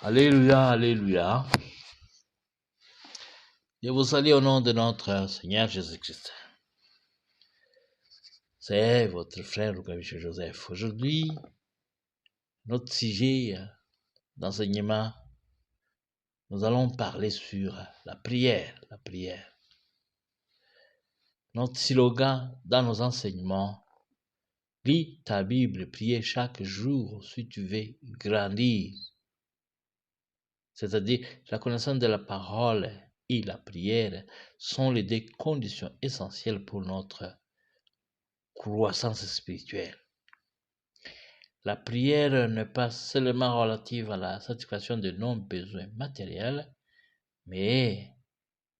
Alléluia, alléluia. Je vous salue au nom de notre Seigneur Jésus-Christ. C'est votre frère Louis Joseph. Aujourd'hui, notre sujet d'enseignement, nous allons parler sur la prière. Notre slogan dans nos enseignements, lis ta Bible, priez chaque jour si tu veux grandir. C'est-à-dire, la connaissance de la parole et la prière sont les deux conditions essentielles pour notre croissance spirituelle. La prière n'est pas seulement relative à la satisfaction de nos besoins matériels, mais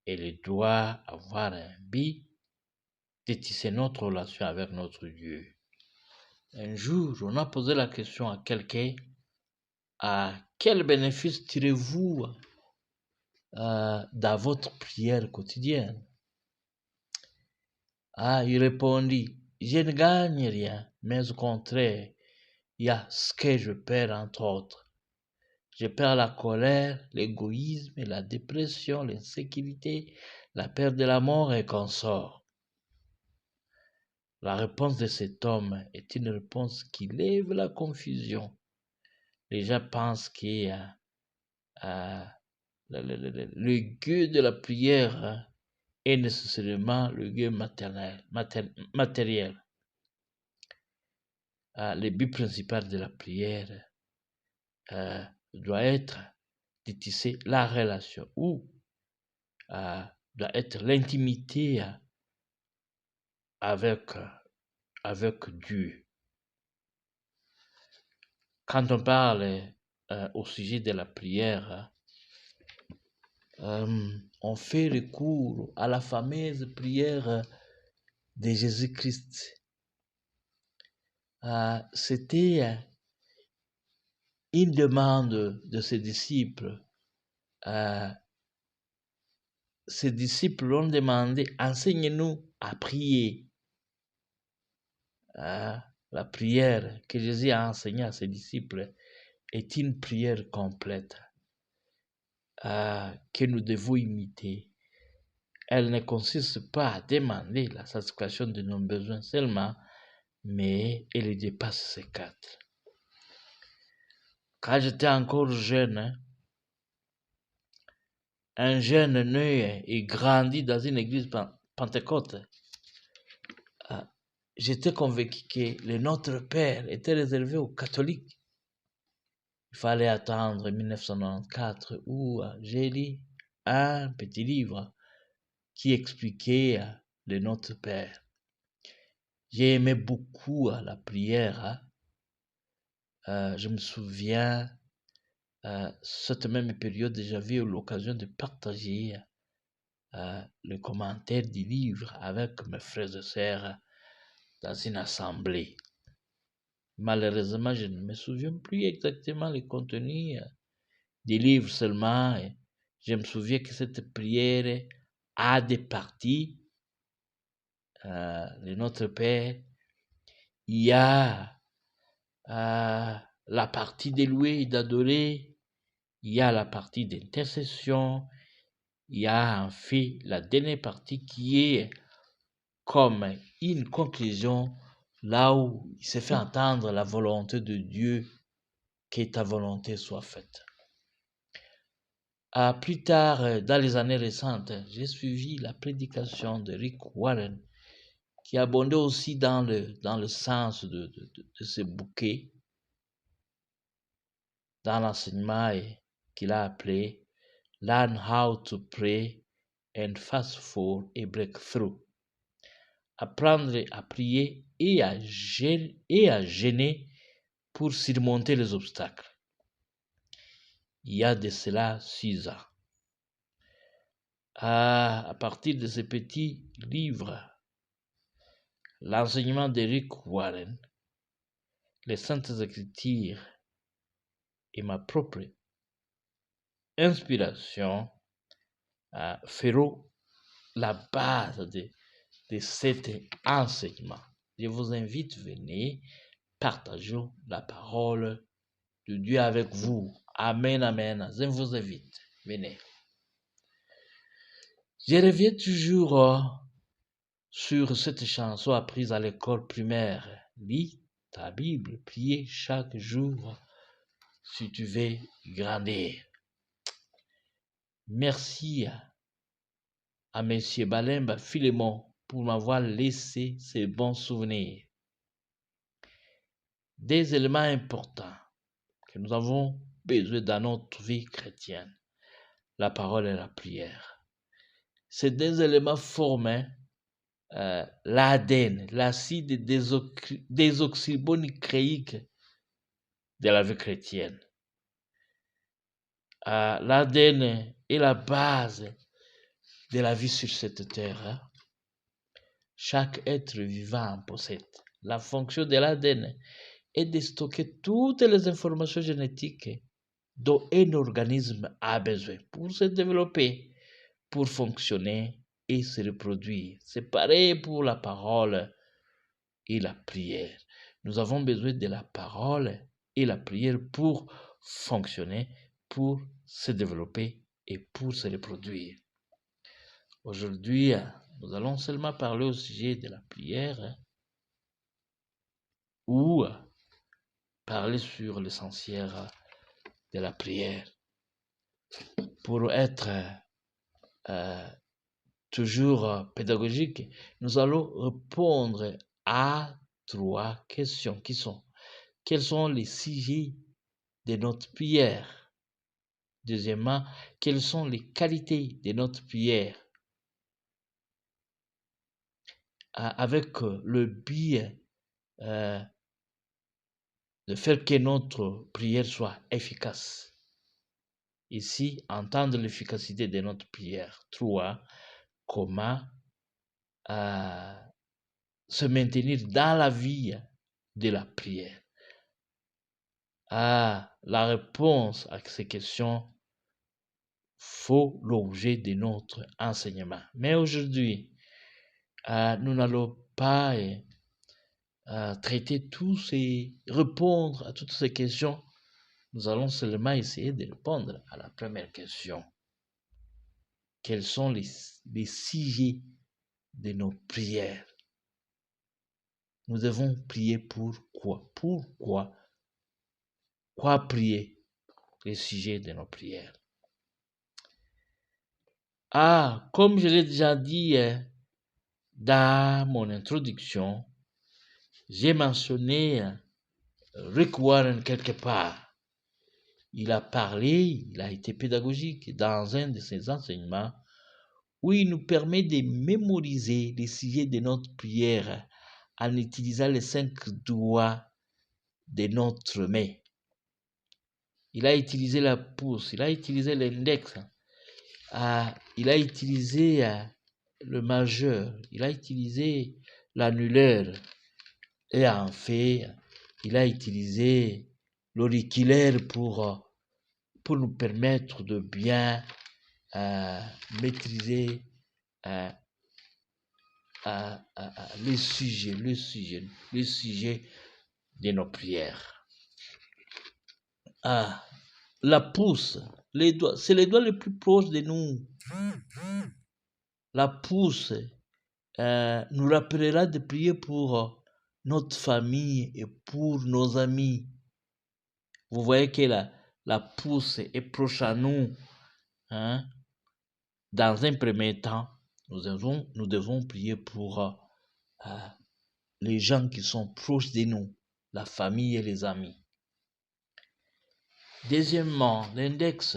elle doit avoir un but de tisser notre relation avec notre Dieu. Un jour, on a posé la question à quelqu'un, à quel bénéfice tirez-vous dans votre prière quotidienne? Il répondit, je ne gagne rien, mais au contraire, il y a ce que je perds entre autres. Je perds la colère, l'égoïsme, la dépression, l'insécurité, la peur de la mort et consort. La réponse de cet homme est une réponse qui lève la confusion. Les gens pensent que le Dieu de la prière est nécessairement le Dieu matériel. Le but principal de la prière doit être de tisser la relation ou doit être l'intimité avec Dieu. Quand on parle au sujet de la prière, on fait recours à la fameuse prière de Jésus-Christ. C'était une demande de ses disciples. Ses disciples ont demandé, enseigne-nous à prier. La prière que Jésus a enseignée à ses disciples est une prière complète que nous devons imiter. Elle ne consiste pas à demander la satisfaction de nos besoins seulement, mais elle dépasse ces quatre. Quand j'étais encore jeune, un jeune né et grandi dans une église pentecôte, j'étais convaincu que le Notre Père était réservé aux catholiques. Il fallait attendre 1994 où j'ai lu un petit livre qui expliquait le Notre Père. J'ai aimé beaucoup la prière. Je me souviens, cette même période, j'avais eu l'occasion de partager le commentaire du livre avec mes frères et sœurs dans une assemblée. Malheureusement, je ne me souviens plus exactement le contenu du livre seulement. Je me souviens que cette prière a des parties. Le Notre Père, il y a la partie de louer et d'adorer, il y a la partie d'intercession, il y a en fait la dernière partie qui est comme une conclusion, là où il se fait entendre la volonté de Dieu, que ta volonté soit faite. Plus tard, dans les années récentes, j'ai suivi la prédication de Rick Warren, qui abondait aussi dans le sens de ce bouquet, dans l'enseignement qu'il a appelé Learn how to pray and fast for a breakthrough. Apprendre à prier et à jeûner pour surmonter les obstacles. Il y a de cela 6 ans. À partir de ce petit livre, l'enseignement d'Eric Warren, les Saintes Écritures et ma propre inspiration feront la base de cet enseignement. Je vous invite, venez, partageons la parole de Dieu avec vous Amen, amen. Je vous invite. Venez. Je reviens toujours sur cette chanson apprise à l'école primaire. Lis ta Bible, priez chaque jour si tu veux grandir. Merci à M. Balemba Philémon pour m'avoir laissé ces bons souvenirs. Des éléments importants que nous avons besoin dans notre vie chrétienne. La parole et la prière. Ces deux éléments forment l'ADN, l'acide désoxyribonucléique de la vie chrétienne. L'ADN est la base de la vie sur cette terre. Chaque être vivant en possède. La fonction de l'ADN est de stocker toutes les informations génétiques dont un organisme a besoin pour se développer, pour fonctionner et se reproduire. C'est pareil pour la parole et la prière. Nous avons besoin de la parole et la prière pour fonctionner, pour se développer et pour se reproduire. Aujourd'hui, nous allons seulement parler au sujet de la prière ou parler sur l'essentiel de la prière. Pour être toujours pédagogique, nous allons répondre à 3 questions qui sont: quels sont les sujets de notre prière? Deuxièmement, quelles sont les qualités de notre prière? Avec le but de faire que notre prière soit efficace. Ici, entendre l'efficacité de notre prière. 3. Comment se maintenir dans la vie de la prière. La réponse à ces questions faut l'objet de notre enseignement. Mais aujourd'hui, nous n'allons pas traiter tous et répondre à toutes ces questions. Nous allons seulement essayer de répondre à la première question. Quels sont les sujets de nos prières? Nous devons prier pour quoi? Pourquoi? Quoi prier? Les sujets de nos prières. Comme je l'ai déjà dit dans mon introduction, j'ai mentionné Rick Warren quelque part. Il a parlé, il a été pédagogique dans un de ses enseignements où il nous permet de mémoriser les sujets de notre prière en utilisant les 5 doigts de notre main. Il a utilisé la pouce, il a utilisé l'index, il a utilisé le majeur, il a utilisé l'annulaire et en fait, il a utilisé l'auriculaire pour nous permettre de bien maîtriser le sujet de nos prières. La pouce, les doigts, c'est les doigts les plus proches de nous. La pouce nous rappellera de prier pour notre famille et pour nos amis. Vous voyez que la pouce est proche à nous. Dans un premier temps, nous devons prier pour les gens qui sont proches de nous, la famille et les amis. Deuxièmement, l'index,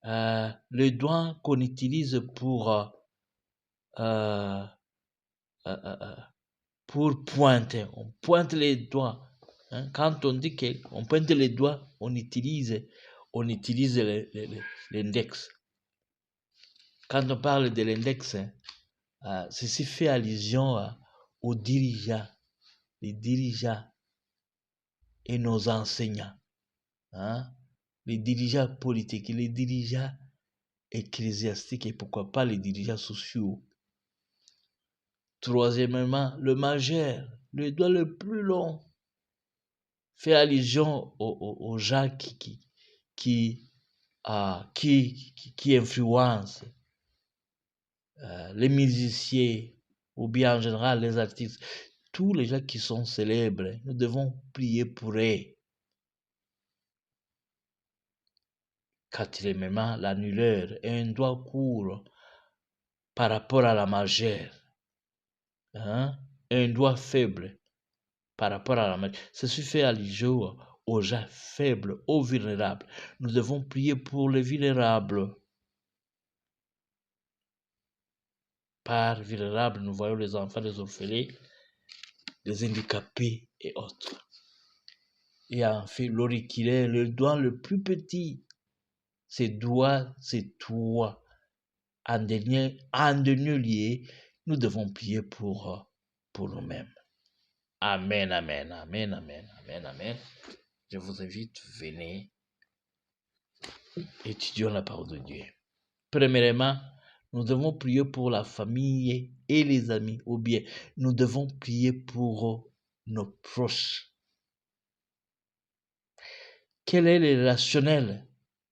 le doigt qu'on utilise pour pointer. On pointe les doigts. Quand on dit qu'on pointe les doigts, on utilise l'index. Quand on parle de l'index, ceci fait allusion aux dirigeants, les dirigeants et nos enseignants, les dirigeants politiques, les dirigeants ecclésiastiques et pourquoi pas les dirigeants sociaux. Troisièmement, le majeur, le doigt le plus long fait allusion aux gens qui influencent les musiciens ou bien en général les artistes. Tous les gens qui sont célèbres, nous devons prier pour eux. Quatrièmement, l'annulaire est un doigt court par rapport à la majeure. Un doigt faible par rapport à la majeure. Ceci fait allusion aux gens faibles, aux vulnérables. Nous devons prier pour les vulnérables. Par vulnérables, nous voyons les enfants, les orphelins, les handicapés et autres. Et enfin, l'auriculaire, le doigt le plus petit, c'est doigt, c'est toi. En dernier lieu, nous devons prier pour nous-mêmes. Amen, amen, amen, amen, amen, amen. Je vous invite, venez, étudions la parole de Dieu. Premièrement, nous devons prier pour la famille et les amis, ou bien nous devons prier pour nos proches. Quel est le rationnel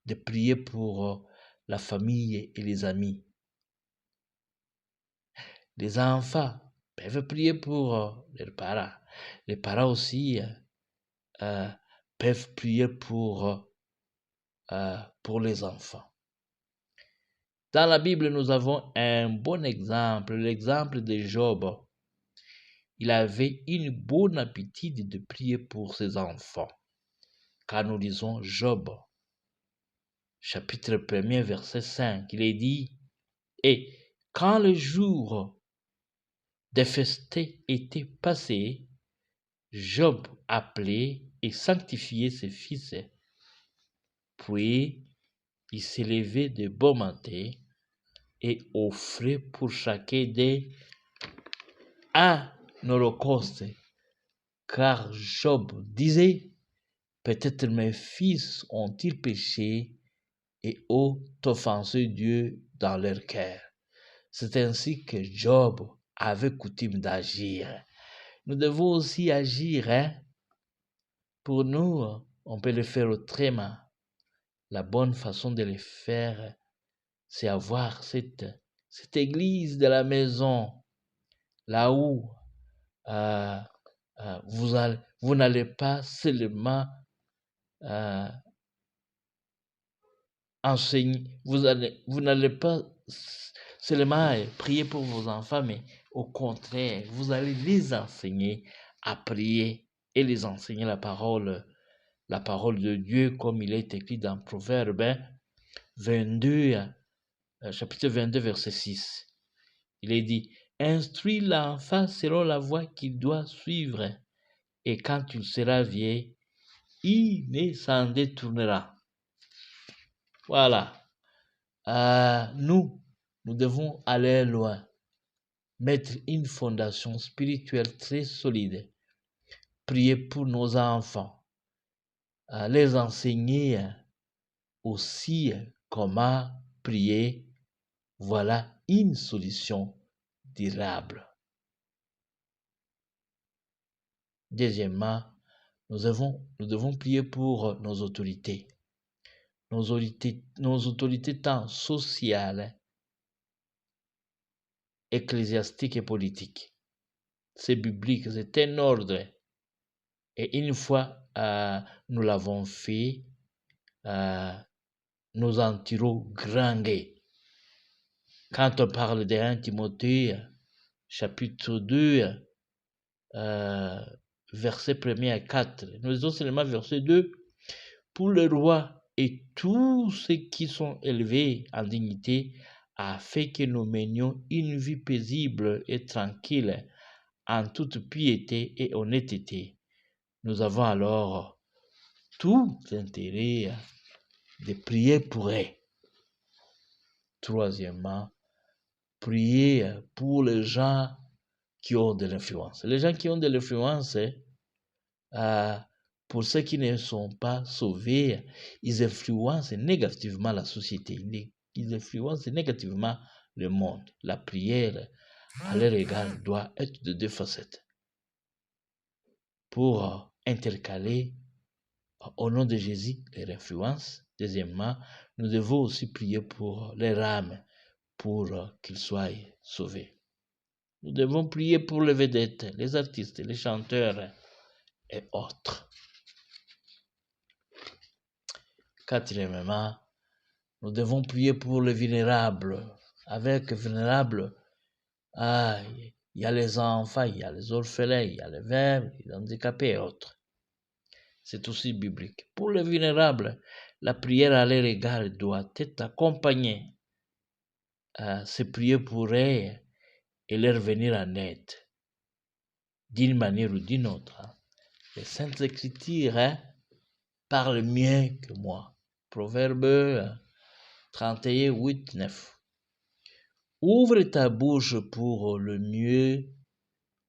de prier pour la famille et les amis? Les enfants peuvent prier pour leurs parents. Les parents aussi peuvent prier pour les enfants. Dans la Bible, nous avons un bon exemple, l'exemple de Job. Il avait une bonne habitude de prier pour ses enfants. Quand nous lisons Job, chapitre 1er, verset 5, il est dit, « Et quand le jour des festins était passé, Job appelait et sanctifiait ses fils. Puis il s'élevait de bon matin et offrait pour chacun d'eux un holocauste, car Job disait, peut-être mes fils ont-ils péché et ont offensé Dieu dans leur cœur. C'est ainsi que Job avait coutume d'agir. Nous devons aussi agir. Pour nous, on peut le faire autrement. La bonne façon de le faire, c'est avoir cette église de la maison, là où vous n'allez pas seulement enseigner, vous n'allez pas seulement prier pour vos enfants, mais au contraire, vous allez les enseigner à prier et les enseigner la parole de Dieu, comme il est écrit dans Proverbe 22, chapitre 22, verset 6. Il est dit, instruis l'enfant selon la voie qu'il doit suivre, et quand il sera vieux, il ne s'en détournera. Voilà. Nous devons aller loin, mettre une fondation spirituelle très solide, prier pour nos enfants, les enseigner aussi comment prier. Voilà une solution durable. Deuxièmement, nous devons prier pour nos autorités. Nos autorités tant sociales, ecclésiastiques et politiques. C'est biblique, c'est un ordre. Et une fois nous l'avons fait, nous en tirons grand gain. Quand on parle de 1 Timothée, chapitre 2, verset 1er à 4, nous lisons seulement verset 2. Pour le roi et tous ceux qui sont élevés en dignité, afin que nous menions une vie paisible et tranquille, en toute piété et honnêteté. Nous avons alors tout intérêt de prier pour eux. Troisièmement, prier pour les gens qui ont de l'influence. Les gens qui ont de l'influence, pour ceux qui ne sont pas sauvés, ils influencent négativement la société. Ils influencent négativement le monde. La prière à leur égard doit être de deux facettes. Pour intercaler au nom de Jésus les influences. Deuxièmement, nous devons aussi prier pour les âmes, pour qu'ils soient sauvés. Nous devons prier pour les vedettes, les artistes, les chanteurs et autres. Quatrièmement, nous devons prier pour les vulnérables. Avec vulnérables, il y a les enfants, il y a les orphelins, il y a les veuves, les handicapés et autres. C'est aussi biblique. Pour les vulnérables, la prière à leur égard doit être accompagnée. C'est prier pour eux et leur venir en aide, d'une manière ou d'une autre. Les Saintes Écritures parlent mieux que moi. Proverbe 31, 8, 9. Ouvre ta bouche pour le mieux,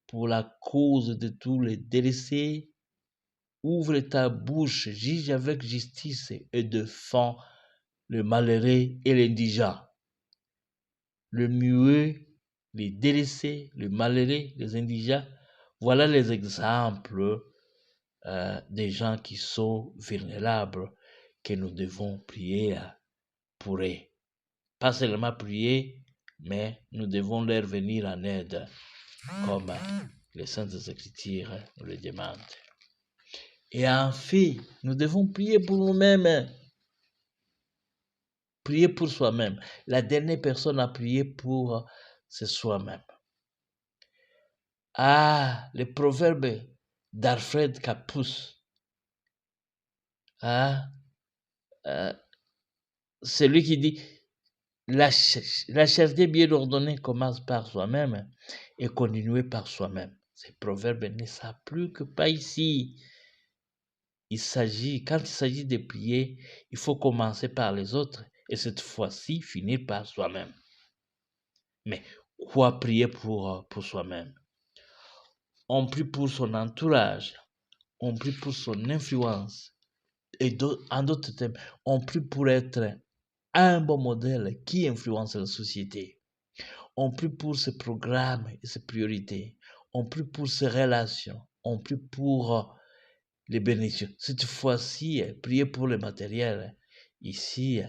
pour la cause de tous les délaissés. Ouvre ta bouche, juge avec justice et défends le malheureux et l'indigent. Le muet, les délaissés, le malheureux, les indigents, voilà les exemples des gens qui sont vulnérables que nous devons prier pour eux. Pas seulement prier, mais nous devons leur venir en aide, comme les Saintes Écritures nous le demandent. Et enfin, nous devons prier pour nous-mêmes. Prier pour soi-même. La dernière personne à prier pour, c'est soi-même. Le proverbe d'Alfred Capus. Celui qui dit la charité bien ordonnée commence par soi-même et continue par soi-même. Ce proverbe ne s'applique pas ici. Quand il s'agit de prier, il faut commencer par les autres et cette fois-ci finir par soi-même. Mais quoi prier pour soi-même? On prie pour son entourage, on prie pour son influence et en d'autres termes, on prie pour être un bon modèle qui influence la société. On prie pour ses programmes et ses priorités. On prie pour ses relations. On prie pour les bénédictions. Cette fois-ci, prier pour le matériel. Ici,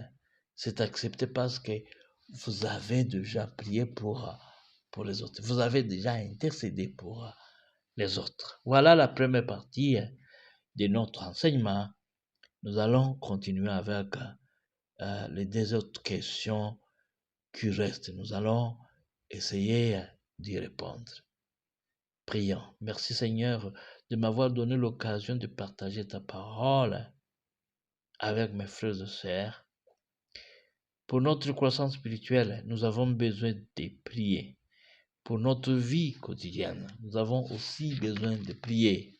c'est accepté parce que vous avez déjà prié pour les autres. Vous avez déjà intercédé pour les autres. Voilà la première partie de notre enseignement. Nous allons continuer avec les deux autres questions qui restent. Nous allons essayer d'y répondre. Prions. Merci Seigneur de m'avoir donné l'occasion de partager ta parole avec mes frères et sœurs. Pour notre croissance spirituelle, nous avons besoin de prier. Pour notre vie quotidienne, nous avons aussi besoin de prier.